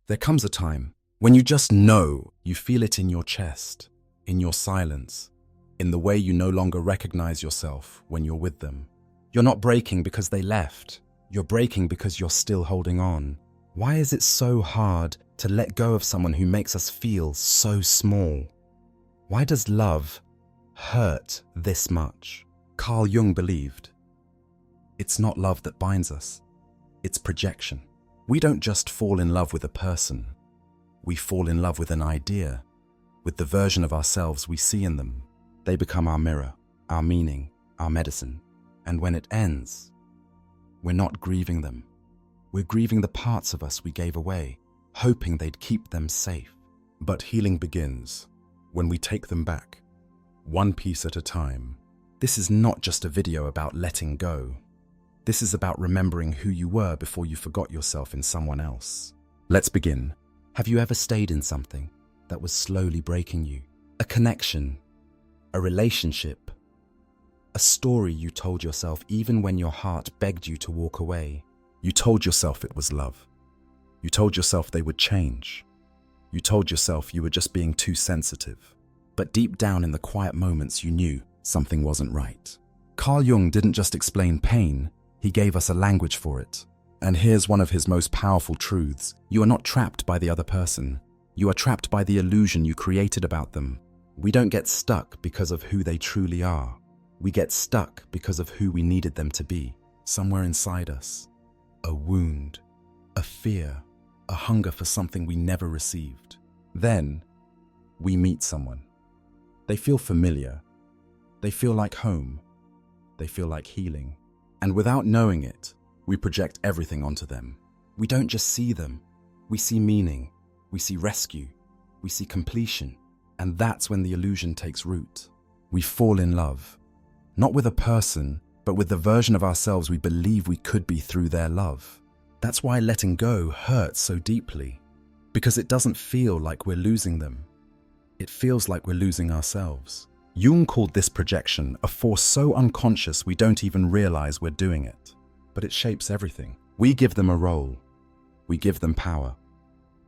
There comes a time when you just know, you feel it in your chest, in your silence, in the way you no longer recognize yourself when you're with them. You're not breaking because they left. You're breaking because you're still holding on. Why is it so hard to let go of someone who makes us feel so small? Why does love hurt this much? Carl Jung believed, it's not love that binds us, it's projection. We don't just fall in love with a person, we fall in love with an idea, with the version of ourselves we see in them. They become our mirror, our meaning, our medicine. And when it ends, we're not grieving them. We're grieving the parts of us we gave away, hoping they'd keep them safe. But healing begins when we take them back, one piece at a time. This is not just a video about letting go. This is about remembering who you were before you forgot yourself in someone else. Let's begin. Have you ever stayed in something that was slowly breaking you? A connection, a relationship, a story you told yourself even when your heart begged you to walk away. You told yourself it was love. You told yourself they would change. You told yourself you were just being too sensitive. But deep down in the quiet moments, you knew something wasn't right. Carl Jung didn't just explain pain, he gave us a language for it. And here's one of his most powerful truths. You are not trapped by the other person. You are trapped by the illusion you created about them. We don't get stuck because of who they truly are. We get stuck because of who we needed them to be. Somewhere inside us, a wound, a fear, a hunger for something we never received. Then, we meet someone. They feel familiar. They feel like home. They feel like healing. And without knowing it, we project everything onto them. We don't just see them. We see meaning. We see rescue. We see completion. And that's when the illusion takes root. We fall in love. Not with a person, but with the version of ourselves we believe we could be through their love. That's why letting go hurts so deeply. Because it doesn't feel like we're losing them. It feels like we're losing ourselves. Jung called this projection a force so unconscious we don't even realize we're doing it. But it shapes everything. We give them a role. We give them power.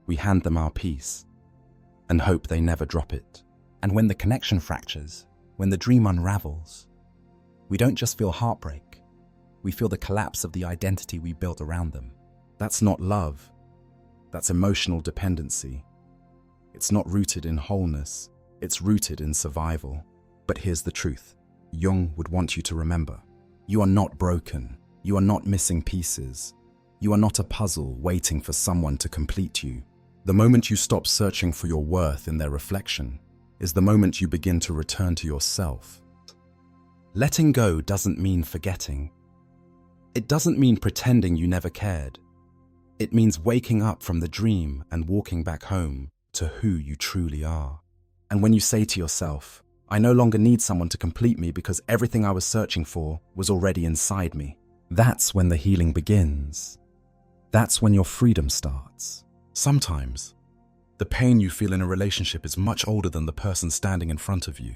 We hand them our peace and hope they never drop it. And when the connection fractures, when the dream unravels, we don't just feel heartbreak. We feel the collapse of the identity we built around them. That's not love. That's emotional dependency. It's not rooted in wholeness. It's rooted in survival. But here's the truth. Jung would want you to remember. You are not broken. You are not missing pieces. You are not a puzzle waiting for someone to complete you. The moment you stop searching for your worth in their reflection is the moment you begin to return to yourself. Letting go doesn't mean forgetting. It doesn't mean pretending you never cared. It means waking up from the dream and walking back home to who you truly are. And when you say to yourself, I no longer need someone to complete me because everything I was searching for was already inside me, that's when the healing begins. That's when your freedom starts. Sometimes, the pain you feel in a relationship is much older than the person standing in front of you.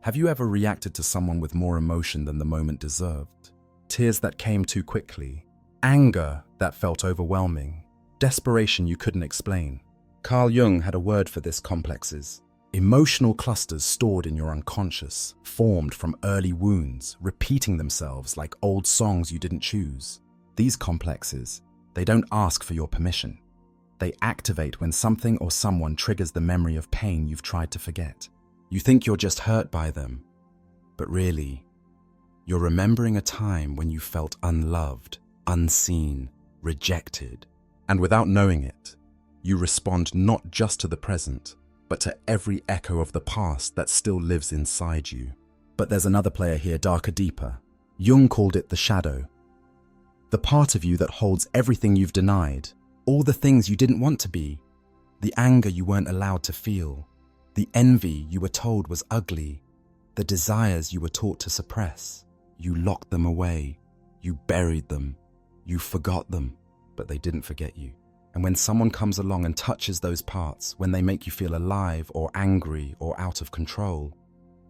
Have you ever reacted to someone with more emotion than the moment deserved? Tears that came too quickly, anger that felt overwhelming, desperation you couldn't explain. Carl Jung had a word for this: complexes. Emotional clusters stored in your unconscious, formed from early wounds, repeating themselves like old songs you didn't choose. These complexes, they don't ask for your permission. They activate when something or someone triggers the memory of pain you've tried to forget. You think you're just hurt by them, but really, you're remembering a time when you felt unloved, unseen, rejected. And without knowing it, you respond not just to the present, but to every echo of the past that still lives inside you. But there's another player here, darker, deeper. Jung called it the shadow. The part of you that holds everything you've denied, all the things you didn't want to be, the anger you weren't allowed to feel, the envy you were told was ugly, the desires you were taught to suppress. You locked them away, you buried them, you forgot them, but they didn't forget you. And when someone comes along and touches those parts, when they make you feel alive or angry or out of control,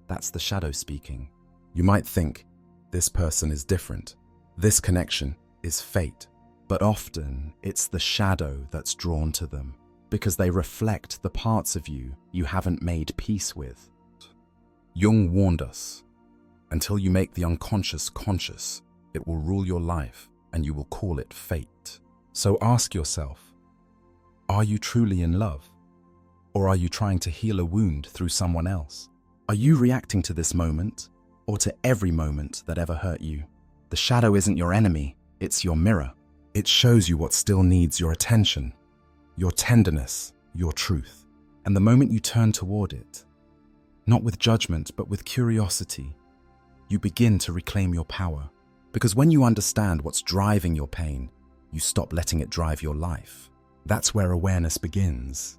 that's the shadow speaking. You might think, this person is different. This connection is fate. But often, it's the shadow that's drawn to them. because they reflect the parts of you you haven't made peace with. Jung warned us, until you make the unconscious conscious, it will rule your life and you will call it fate. So ask yourself, are you truly in love? Or are you trying to heal a wound through someone else? Are you reacting to this moment or to every moment that ever hurt you? The shadow isn't your enemy, it's your mirror. It shows you what still needs your attention, your tenderness, your truth. And the moment you turn toward it, not with judgment but with curiosity, you begin to reclaim your power. Because when you understand what's driving your pain, you stop letting it drive your life. That's where awareness begins.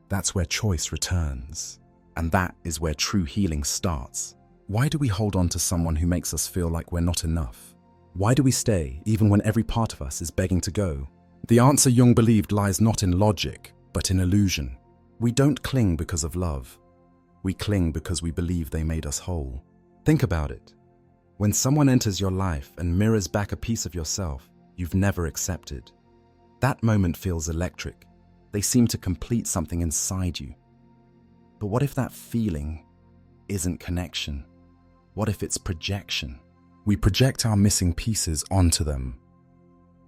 That's where choice returns. And that is where true healing starts. Why do we hold on to someone who makes us feel like we're not enough? Why do we stay even when every part of us is begging to go? The answer Jung believed lies not in logic, but in illusion. We don't cling because of love. We cling because we believe they made us whole. Think about it. When someone enters your life and mirrors back a piece of yourself you've never accepted, that moment feels electric. They seem to complete something inside you. But what if that feeling isn't connection? What if it's projection? We project our missing pieces onto them.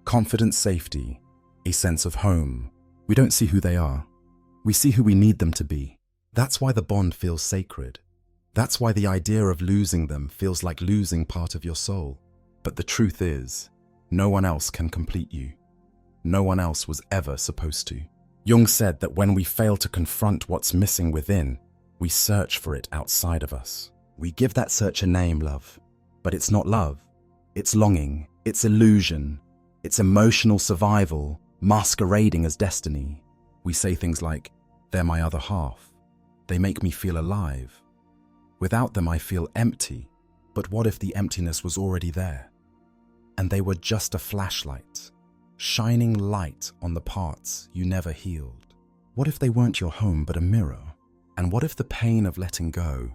Confidence, safety, a sense of home. We don't see who they are. We see who we need them to be. That's why the bond feels sacred. That's why the idea of losing them feels like losing part of your soul. But the truth is, no one else can complete you. No one else was ever supposed to. Jung said that when we fail to confront what's missing within, we search for it outside of us. We give that search a name, love. But it's not love. It's longing. It's illusion. It's emotional survival, masquerading as destiny. We say things like, they're my other half. They make me feel alive. Without them, I feel empty. But what if the emptiness was already there? And they were just a flashlight, shining light on the parts you never healed. What if they weren't your home, but a mirror? And what if the pain of letting go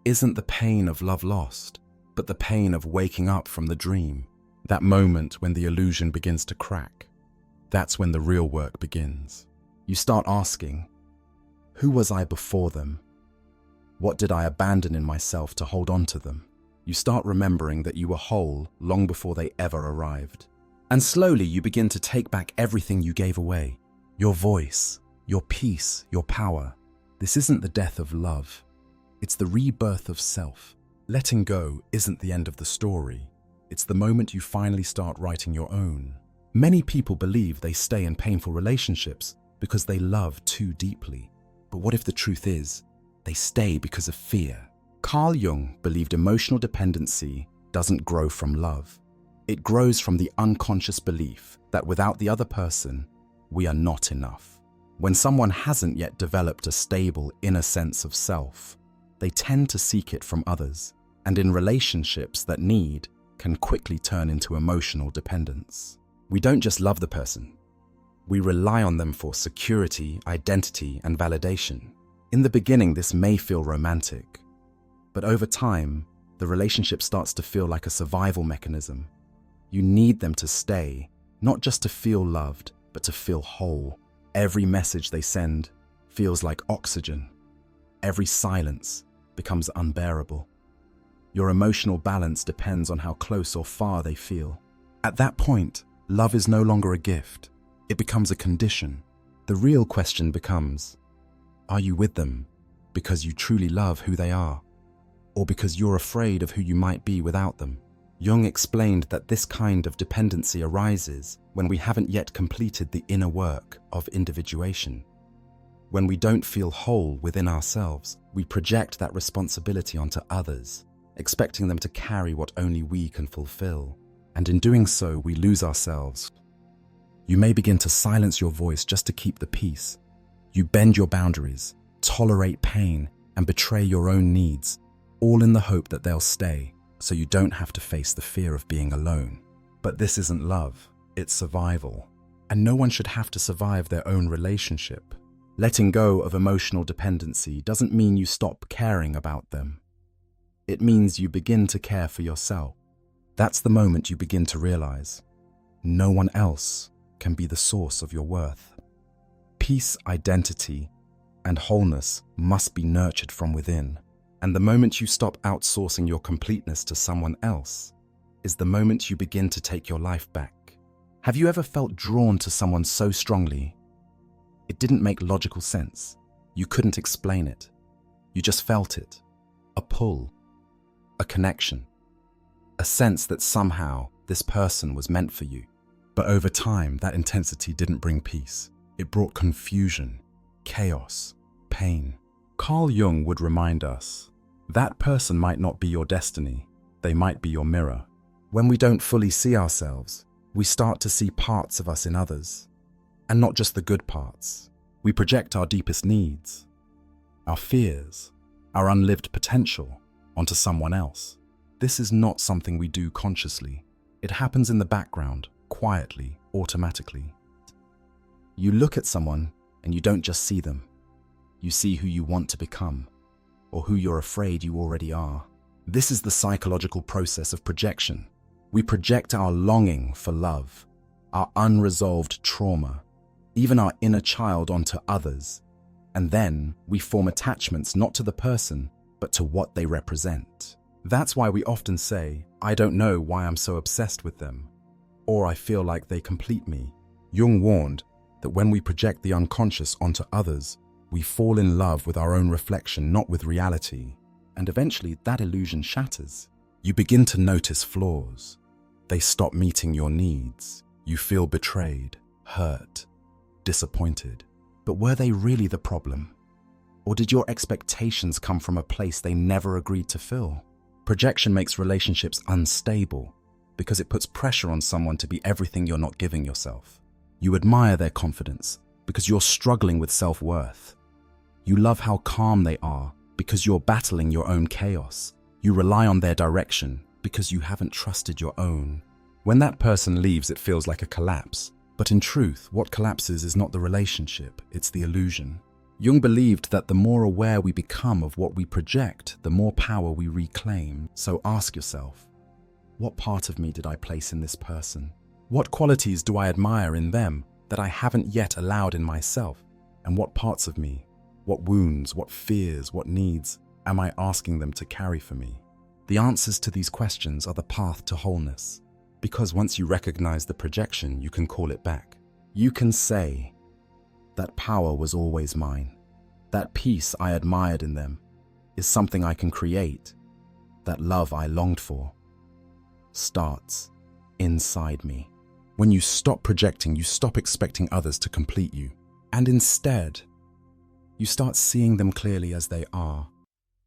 isn't the pain of love lost, but the pain of waking up from the dream? That moment when the illusion begins to crack, that's when the real work begins. You start asking, who was I before them? What did I abandon in myself to hold on to them? You start remembering that you were whole long before they ever arrived. And slowly you begin to take back everything you gave away. Your voice, your peace, your power. This isn't the death of love. It's the rebirth of self. Letting go isn't the end of the story. It's the moment you finally start writing your own. Many people believe they stay in painful relationships because they love too deeply. But what if the truth is, they stay because of fear? Carl Jung believed emotional dependency doesn't grow from love. It grows from the unconscious belief that without the other person, we are not enough. When someone hasn't yet developed a stable inner sense of self, they tend to seek it from others, and in relationships that need can quickly turn into emotional dependence. We don't just love the person. We rely on them for security, identity, and validation. In the beginning, this may feel romantic, but over time, the relationship starts to feel like a survival mechanism. You need them to stay, not just to feel loved, but to feel whole. Every message they send feels like oxygen. Every silence becomes unbearable. Your emotional balance depends on how close or far they feel. At that point, love is no longer a gift. It becomes a condition. The real question becomes, are you with them because you truly love who they are, or because you're afraid of who you might be without them? Jung explained that this kind of dependency arises when we haven't yet completed the inner work of individuation. When we don't feel whole within ourselves, we project that responsibility onto others, expecting them to carry what only we can fulfill. And in doing so, we lose ourselves. You may begin to silence your voice just to keep the peace. You bend your boundaries, tolerate pain, and betray your own needs, all in the hope that they'll stay, so you don't have to face the fear of being alone. But this isn't love, it's survival. And no one should have to survive their own relationship. Letting go of emotional dependency doesn't mean you stop caring about them. It means you begin to care for yourself. That's the moment you begin to realize no one else can be the source of your worth. peace, identity, and wholeness must be nurtured from within. And the moment you stop outsourcing your completeness to someone else is the moment you begin to take your life back. Have you ever felt drawn to someone so strongly? It didn't make logical sense. You couldn't explain it. You just felt it. A pull, a connection, a sense that somehow this person was meant for you. But over time, that intensity didn't bring peace. It brought confusion, chaos, pain. Carl Jung would remind us, that person might not be your destiny, they might be your mirror. When we don't fully see ourselves, we start to see parts of us in others, and not just the good parts. We project our deepest needs, our fears, our unlived potential onto someone else. This is not something we do consciously. It happens in the background, quietly, automatically. You look at someone and you don't just see them. You see who you want to become, or who you're afraid you already are. This is the psychological process of projection. We project our longing for love, our unresolved trauma, even our inner child onto others, and then we form attachments not to the person, but to what they represent. That's why we often say, I don't know why I'm so obsessed with them, or I feel like they complete me. Jung warned that when we project the unconscious onto others, we fall in love with our own reflection, not with reality, and eventually that illusion shatters. You begin to notice flaws. They stop meeting your needs. You feel betrayed, hurt, disappointed. But were they really the problem? Or did your expectations come from a place they never agreed to fill? Projection makes relationships unstable because it puts pressure on someone to be everything you're not giving yourself. You admire their confidence because you're struggling with self-worth. You love how calm they are because you're battling your own chaos. You rely on their direction because you haven't trusted your own. When that person leaves, it feels like a collapse. But in truth, what collapses is not the relationship, it's the illusion. Jung believed that the more aware we become of what we project, the more power we reclaim. So ask yourself, what part of me did I place in this person? What qualities do I admire in them that I haven't yet allowed in myself? And what parts of me, what wounds, what fears, what needs am I asking them to carry for me? The answers to these questions are the path to wholeness. Because once you recognize the projection, you can call it back. You can say, that power was always mine. That peace I admired in them is something I can create. That love I longed for starts inside me. When you stop projecting, you stop expecting others to complete you. And instead, you start seeing them clearly as they are,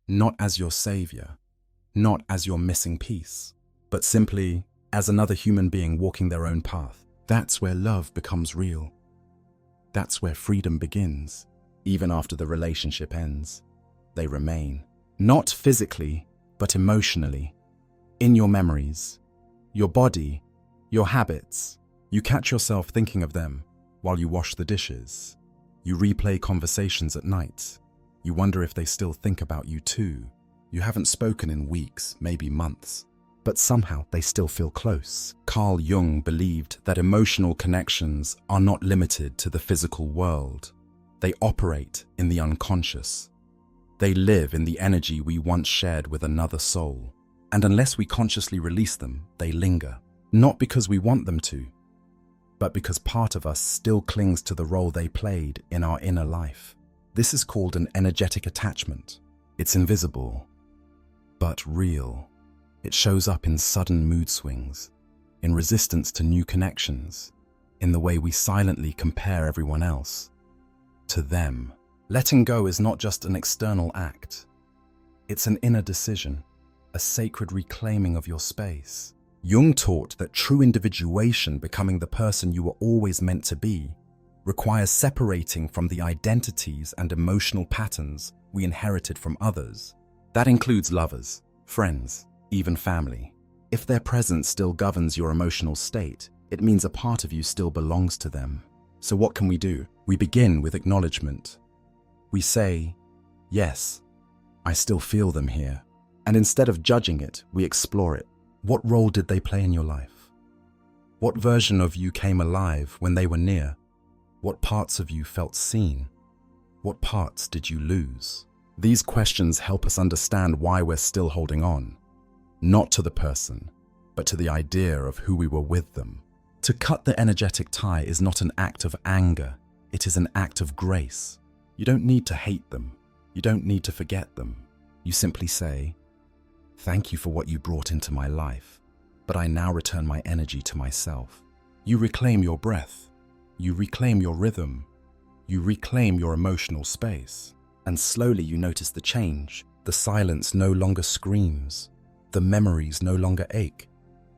not as your savior, not as your missing piece, but simply as another human being walking their own path. That's where love becomes real. That's where freedom begins. Even after the relationship ends, they remain. Not physically, but emotionally. In your memories, your body, your habits. You catch yourself thinking of them while you wash the dishes. You replay conversations at night. You wonder if they still think about you too. You haven't spoken in weeks, maybe months, but somehow they still feel close. Carl Jung believed that emotional connections are not limited to the physical world. They operate in the unconscious. They live in the energy we once shared with another soul. And unless we consciously release them, they linger. Not because we want them to, but because part of us still clings to the role they played in our inner life. This is called an energetic attachment. It's invisible, but real. It shows up in sudden mood swings, in resistance to new connections, in the way we silently compare everyone else to them. Letting go is not just an external act. It's an inner decision, a sacred reclaiming of your space. Jung taught that true individuation, becoming the person you were always meant to be, requires separating from the identities and emotional patterns we inherited from others. That includes lovers, friends, even family. If their presence still governs your emotional state, it means a part of you still belongs to them. So what can we do? We begin with acknowledgement. We say, yes, I still feel them here. And instead of judging it, we explore it. What role did they play in your life? What version of you came alive when they were near? What parts of you felt seen? What parts did you lose? These questions help us understand why we're still holding on, not to the person, but to the idea of who we were with them. To cut the energetic tie is not an act of anger, it is an act of grace. You don't need to hate them. You don't need to forget them. You simply say, "Thank you for what you brought into my life, but I now return my energy to myself." You reclaim your breath. You reclaim your rhythm. You reclaim your emotional space. And slowly you notice the change. The silence no longer screams. The memories no longer ache.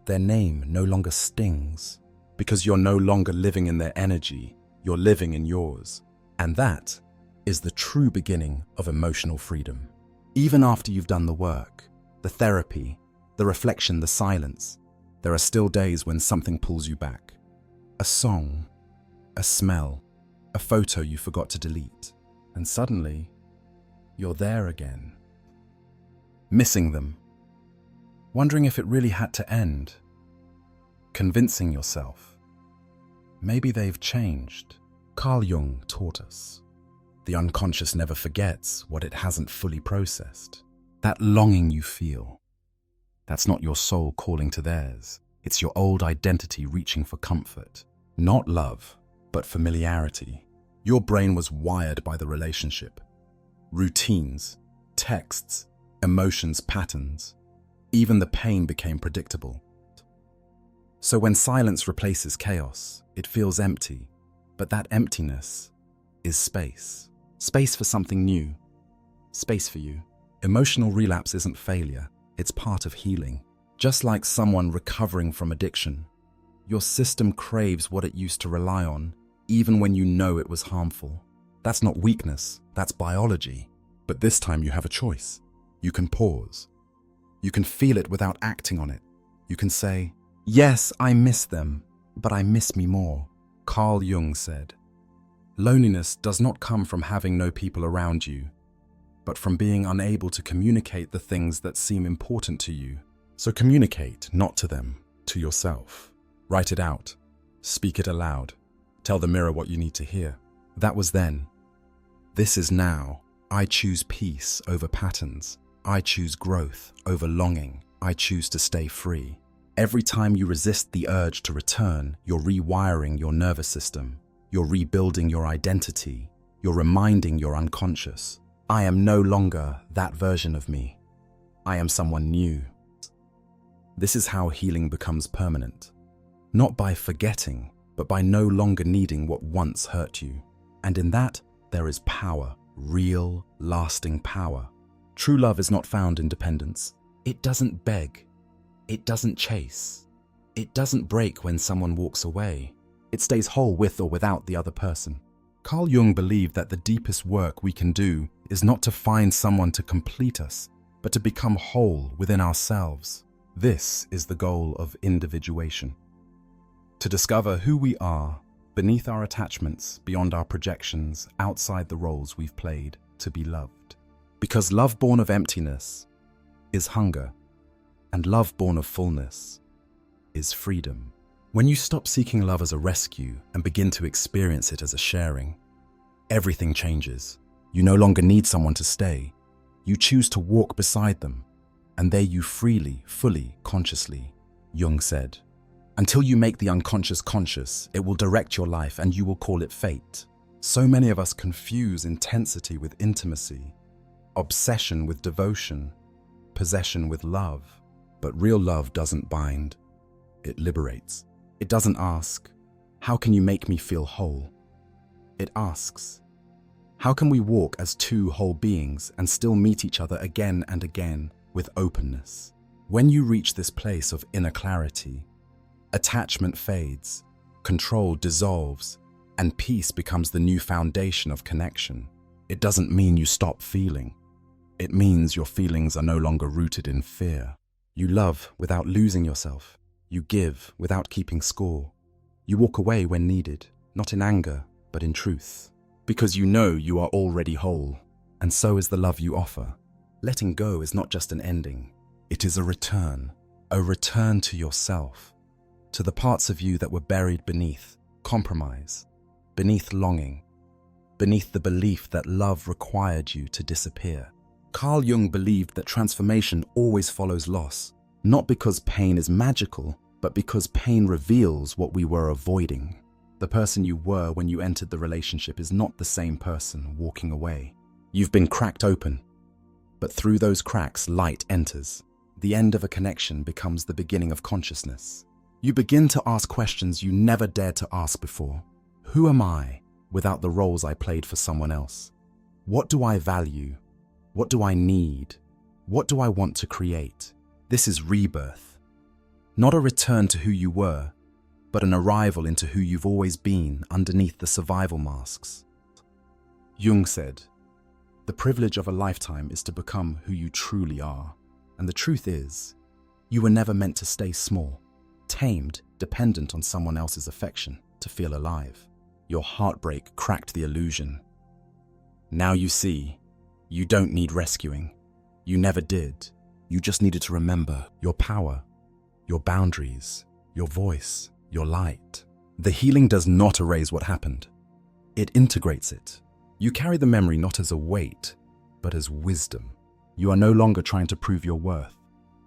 Their name no longer stings. Because you're no longer living in their energy, you're living in yours. And that is the true beginning of emotional freedom. Even after you've done the work, the therapy, the reflection, the silence, there are still days when something pulls you back. A song, a smell, a photo you forgot to delete. And suddenly, you're there again. Missing them. Wondering if it really had to end. Convincing yourself. Maybe they've changed. Carl Jung taught us. The unconscious never forgets what it hasn't fully processed. That longing you feel, that's not your soul calling to theirs. It's your old identity reaching for comfort. Not love, but familiarity. Your brain was wired by the relationship. Routines, texts, emotions, patterns. Even the pain became predictable. So when silence replaces chaos, it feels empty. But that emptiness is space. Space for something new. Space for you. Emotional relapse isn't failure. It's part of healing. Just like someone recovering from addiction, your system craves what it used to rely on, even when you know it was harmful. That's not weakness, that's biology. But this time you have a choice. You can pause. You can feel it without acting on it. You can say, "Yes, I miss them, but I miss me more." Carl Jung said, "Loneliness does not come from having no people around you, but from being unable to communicate the things that seem important to you." So communicate, not to them, to yourself. Write it out. Speak it aloud. Tell the mirror what you need to hear. That was then. This is now. I choose peace over patterns. I choose growth over longing. I choose to stay free. Every time you resist the urge to return, you're rewiring your nervous system. You're rebuilding your identity. You're reminding your unconscious, I am no longer that version of me. I am someone new. This is how healing becomes permanent. Not by forgetting, but by no longer needing what once hurt you. And in that, there is power, real, lasting power. True love is not found in dependence. It doesn't beg. It doesn't chase. It doesn't break when someone walks away. It stays whole with or without the other person. Carl Jung believed that the deepest work we can do is not to find someone to complete us, but to become whole within ourselves. This is the goal of individuation. To discover who we are, beneath our attachments, beyond our projections, outside the roles we've played, to be loved. Because love born of emptiness is hunger, and love born of fullness is freedom. When you stop seeking love as a rescue and begin to experience it as a sharing, everything changes. You no longer need someone to stay. You choose to walk beside them, and there you freely, fully, consciously, Jung said. Until you make the unconscious conscious, it will direct your life and you will call it fate. So many of us confuse intensity with intimacy, obsession with devotion, possession with love. But real love doesn't bind, it liberates. It doesn't ask, how can you make me feel whole? It asks, how can we walk as two whole beings and still meet each other again and again with openness? When you reach this place of inner clarity, attachment fades, control dissolves, and peace becomes the new foundation of connection. It doesn't mean you stop feeling. It means your feelings are no longer rooted in fear. You love without losing yourself. You give without keeping score. You walk away when needed, not in anger, but in truth. Because you know you are already whole, and so is the love you offer. Letting go is not just an ending. It is a return to yourself, to the parts of you that were buried beneath compromise, beneath longing, beneath the belief that love required you to disappear. Carl Jung believed that transformation always follows loss, not because pain is magical, but because pain reveals what we were avoiding. The person you were when you entered the relationship is not the same person walking away. You've been cracked open, but through those cracks, light enters. The end of a connection becomes the beginning of consciousness. You begin to ask questions you never dared to ask before. Who am I without the roles I played for someone else? What do I value? What do I need? What do I want to create? This is rebirth. Not a return to who you were, but an arrival into who you've always been underneath the survival masks. Jung said, "The privilege of a lifetime is to become who you truly are. And the truth is, you were never meant to stay small, tamed, dependent on someone else's affection to feel alive. Your heartbreak cracked the illusion. Now you see, you don't need rescuing. You never did. You just needed to remember your power, your boundaries, your voice, your light. The healing does not erase what happened. It integrates it. You carry the memory not as a weight, but as wisdom. You are no longer trying to prove your worth.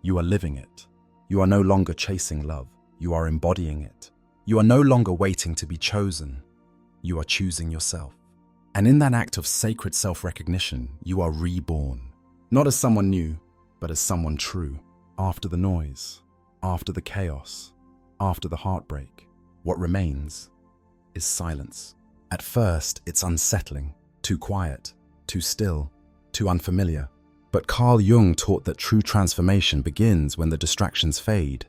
You are living it. You are no longer chasing love. You are embodying it. You are no longer waiting to be chosen. You are choosing yourself. And in that act of sacred self-recognition, you are reborn. Not as someone new, but as someone true. After the noise, after the chaos, after the heartbreak, what remains is silence. At first, it's unsettling, too quiet, too still, too unfamiliar. But Carl Jung taught that true transformation begins when the distractions fade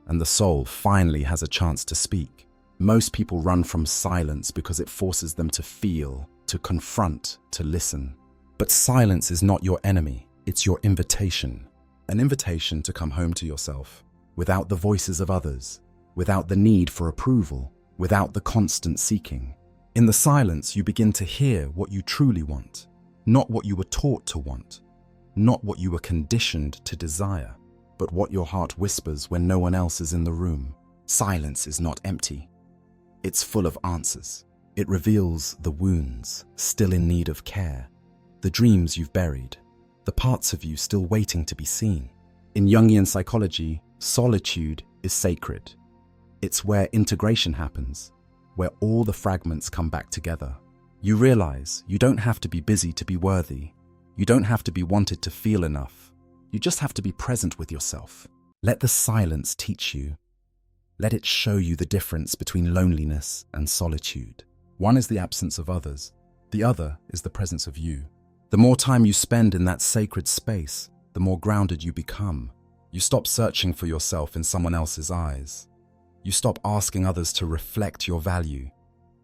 and the soul finally has a chance to speak. Most people run from silence because it forces them to feel, to confront, to listen. But silence is not your enemy, it's your invitation. An invitation to come home to yourself, without the voices of others, without the need for approval, without the constant seeking. In the silence, you begin to hear what you truly want, not what you were taught to want, not what you were conditioned to desire, but what your heart whispers when no one else is in the room. Silence is not empty. It's full of answers. It reveals the wounds still in need of care, the dreams you've buried, the parts of you still waiting to be seen. In Jungian psychology, solitude is sacred. It's where integration happens, where all the fragments come back together. You realize you don't have to be busy to be worthy. You don't have to be wanted to feel enough. You just have to be present with yourself. Let the silence teach you. Let it show you the difference between loneliness and solitude. One is the absence of others. The other is the presence of you. The more time you spend in that sacred space, the more grounded you become. You stop searching for yourself in someone else's eyes. You stop asking others to reflect your value.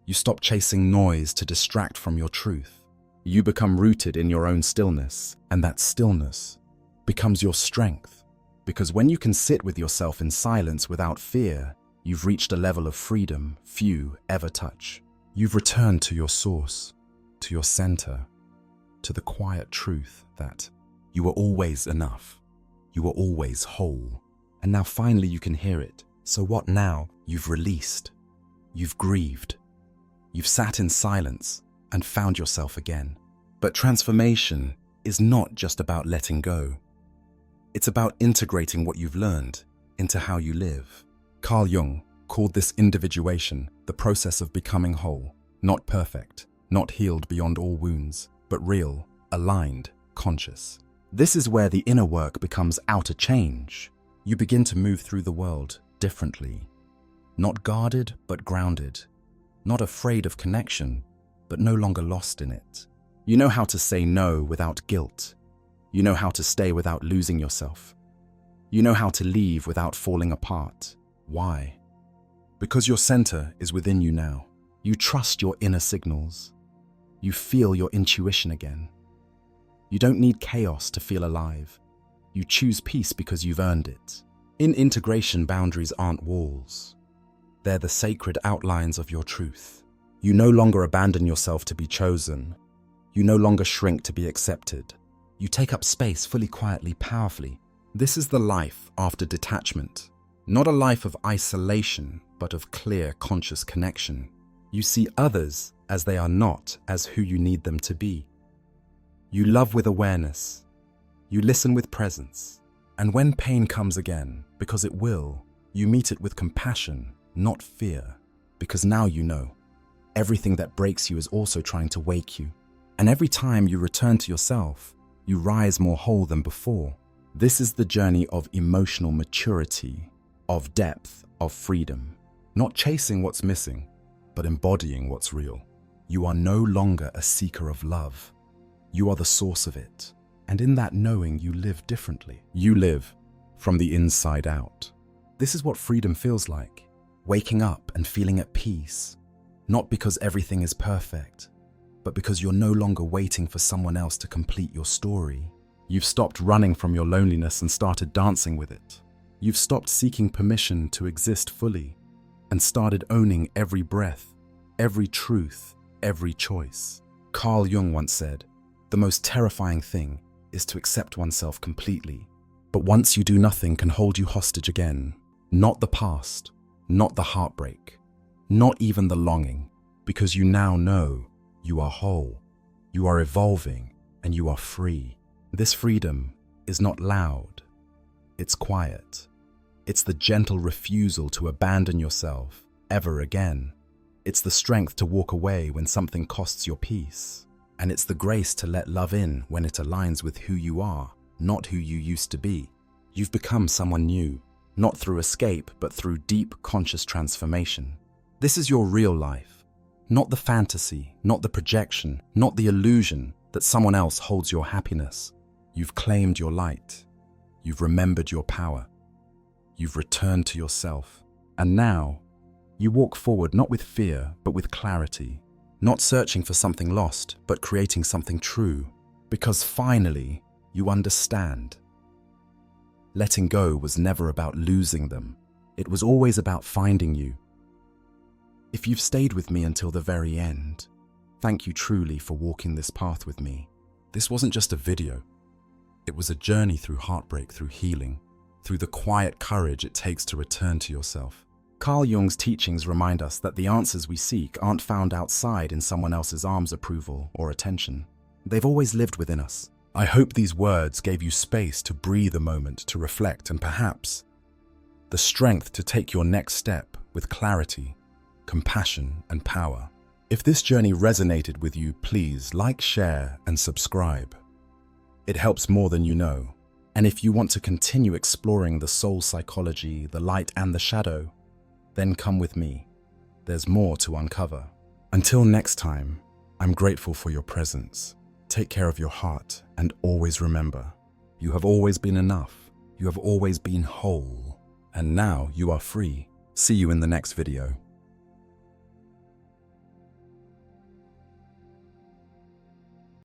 You stop chasing noise to distract from your truth. You become rooted in your own stillness, and that stillness becomes your strength. Because when you can sit with yourself in silence without fear, you've reached a level of freedom few ever touch. You've returned to your source, to your center, to the quiet truth that you were always enough. You were always whole. And now finally you can hear it. So what now? You've released. You've grieved. You've sat in silence and found yourself again. But transformation is not just about letting go. It's about integrating what you've learned into how you live. Carl Jung called this individuation, the process of becoming whole, not perfect, not healed beyond all wounds, but real, aligned, conscious. This is where the inner work becomes outer change. You begin to move through the world differently, not guarded but grounded, not afraid of connection, but no longer lost in it. You know how to say no without guilt. You know how to stay without losing yourself. You know how to leave without falling apart. Why? Because your center is within you now. You trust your inner signals. You feel your intuition again. You don't need chaos to feel alive. You choose peace because you've earned it. In integration, boundaries aren't walls. They're the sacred outlines of your truth. You no longer abandon yourself to be chosen. You no longer shrink to be accepted. You take up space fully, quietly, powerfully. This is the life after detachment. Not a life of isolation, but of clear, conscious connection. You see others as they are, not as who you need them to be. You love with awareness. You listen with presence. And when pain comes again, because it will, you meet it with compassion, not fear. Because now you know, everything that breaks you is also trying to wake you. And every time you return to yourself, you rise more whole than before. This is the journey of emotional maturity, of depth, of freedom. Not chasing what's missing, but embodying what's real. You are no longer a seeker of love. You are the source of it. And in that knowing, you live differently. You live from the inside out. This is what freedom feels like. Waking up and feeling at peace. Not because everything is perfect, but because you're no longer waiting for someone else to complete your story. You've stopped running from your loneliness and started dancing with it. You've stopped seeking permission to exist fully and started owning every breath, every truth, every choice. Carl Jung once said, "The most terrifying thing is to accept oneself completely. But once you do, nothing can hold you hostage again. Not the past, not the heartbreak, not even the longing, because you now know you are whole, you are evolving, and you are free." This freedom is not loud, it's quiet. It's the gentle refusal to abandon yourself ever again. It's the strength to walk away when something costs your peace. And it's the grace to let love in when it aligns with who you are, not who you used to be. You've become someone new, not through escape, but through deep conscious transformation. This is your real life, not the fantasy, not the projection, not the illusion that someone else holds your happiness. You've claimed your light. You've remembered your power. You've returned to yourself. And now, you walk forward not with fear, but with clarity. Not searching for something lost, but creating something true. Because finally, you understand. Letting go was never about losing them. It was always about finding you. If you've stayed with me until the very end, thank you truly for walking this path with me. This wasn't just a video. It was a journey through heartbreak, through healing, through the quiet courage it takes to return to yourself. Carl Jung's teachings remind us that the answers we seek aren't found outside in someone else's arms, approval, or attention. They've always lived within us. I hope these words gave you space to breathe a moment, to reflect, and perhaps the strength to take your next step with clarity, compassion, and power. If this journey resonated with you, please like, share, and subscribe. It helps more than you know. And if you want to continue exploring the soul psychology, the light and the shadow, then come with me. There's more to uncover. Until next time, I'm grateful for your presence. Take care of your heart and always remember, you have always been enough. You have always been whole. And now you are free. See you in the next video.